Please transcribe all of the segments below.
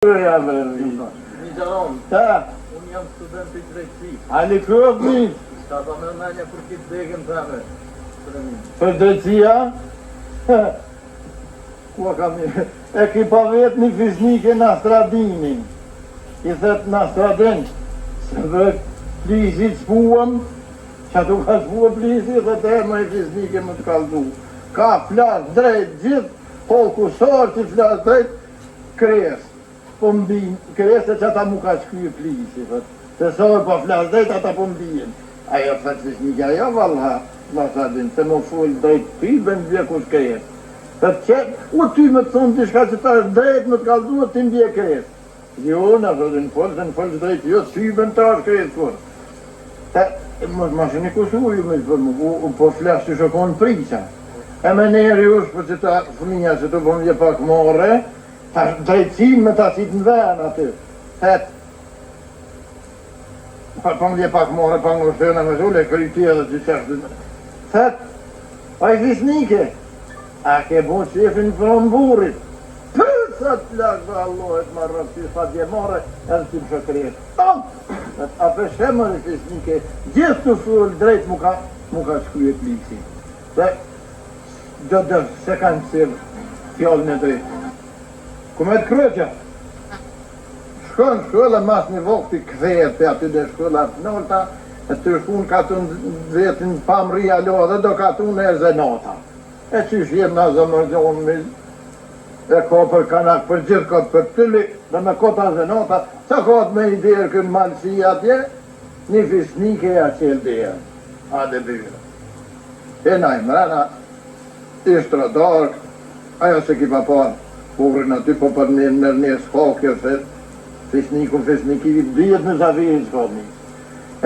Unë jam student i drejtësi. Ali kërët një? Ka ta me menja për kitë degën të ame. Për drejtësia? Kua kam një? E ki pa vetë një fiznike në Astradinin. I thetë në Astradin, se dhe plisit s'puëm, që atu ka s'puë plisit, dhe të e më i fiznike më të kaldu. Ka flasë drejt gjithë, polkusor që flasë drejt, kresë. Po mbin, kresë që ata mu ka shkryë plisi, se sojë po flasë drejt, ata po mbin. Ajo fëtë fiznike, ajo valla, Astradin, se më full drejt pibën vje kus kresë. Dhe të qenë, u ty me të thonë të shka që ta është drejt më të kaldu, të mbje kresë. Jo, në thotë në folë drejt, jo, sybën të është kresë kërë. Ma shë një kusu ju me të po flasë që shokonë prisa. E me neri është për që ta fëminja që të po mje pak more, ta drejtësin me ta sitë në venë aty. Po mje pak more, pa në rështëna me zule, këriti edhe që qështë. A i fisnike, a ke bo qefin për mburit. Sa të plakë dhe Allahet ma rëpsi, sa djemare, edhe që më shëkretë. A për shemër i fisnike, gjithë të full drejt mu ka shkryet lisi. Dhe se kanë sirë fjallën e drejtë. Kumet kryqja? Shkën shkolla mas një vokti këthejet për aty dhe shkolla të nolta, e të shkun ka të në vetin pamria lo dhe do ka të në e zenata. E që shjem në zëmërgjohën me e ka për kanak për gjithë këtë për tëlli dhe me kota zenata, sa ka të me i derë kënë malësi atje, një fisnike e a qelë derë, a dhe byrë. E na i mrena, ishtë rëdark, ajo se ki pa parë, purën aty po për një skokjo, se fisniki dhjetë në zavirin s'ka një.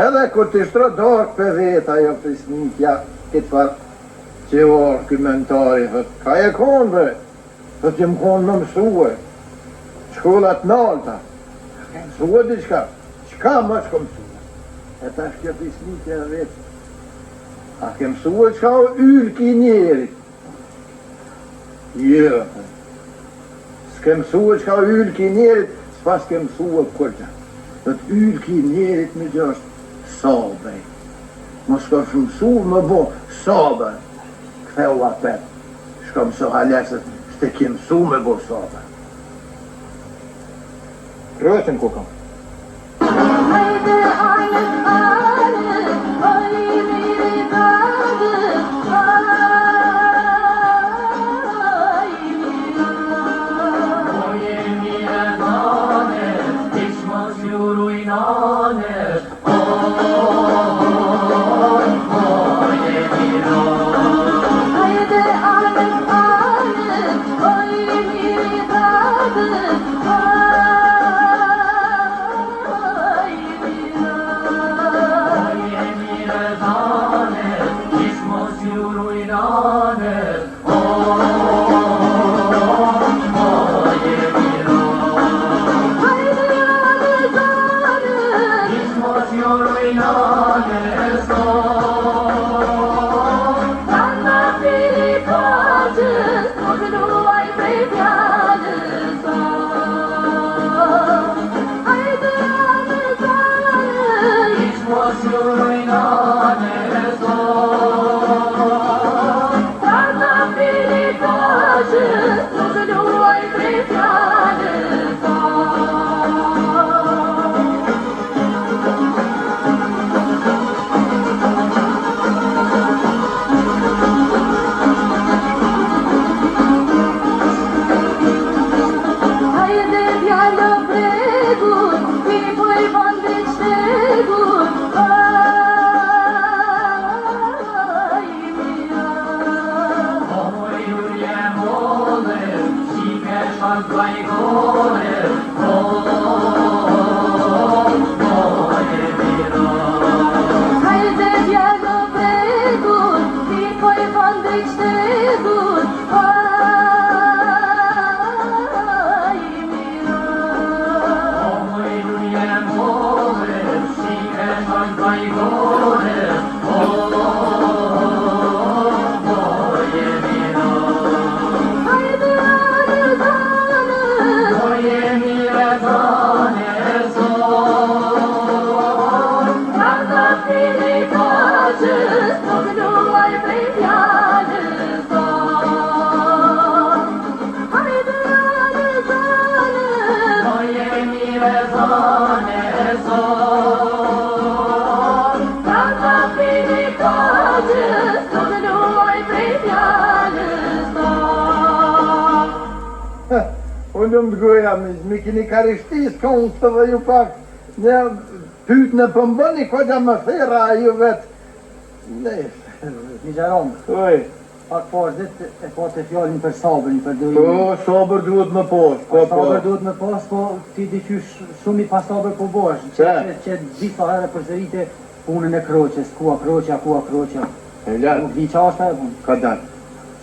Edhe kur të ishtë rëdark për vetë ajo fisnikja, këtë farë që orë këmentari, ka e konë dhe, dhe që më konë më mësue, shkollat nalta, mësue diqka, qka më shko mësue? E ta është kjo fisnikja vetë, a ke mësue qka o yllë ki njerit? Jo, s'ke mësue qka o yllë ki njerit, s'pas ke mësue kërta. Dhe të yllë ki njerit me gjë është sabej. Më shko shumë mësue më bo sabej. Këtheu apet, shko mësue halesët, s'te ke mësue me bo sabej. Rëtën ku kam. Unë më të goja, mi kini karishtis, ka unë të dhe ju pak, ne pyt në pëmbëni, koja më thera, a ju vetë, ne, Migjaron, oj, pak pas dit e po të fjallin për sabrin, për po, durimin. sabër duhet më posh, po, po, Sabër duhet me pas, po ti di qysh shumë i pas sabër po bosh. Që disa herë përsërite punën e kroqes, kua kroqja, e lërë, Nuk di qa është e punë. ka dalë,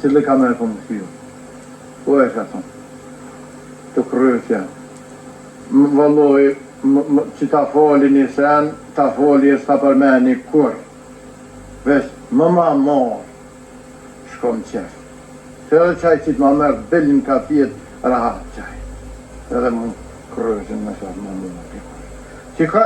cili ka me këmë të ju, po e ka thonë, të kryqja, më vëlloj, që ta foli një sen, ta foli e s'ta përmeni kur, vesh, më ma marë, shkom qef, se edhe qaj që t'ma mërë, bellin ka fjetë, rahat qaj, edhe më kryqin me shatë më më që ka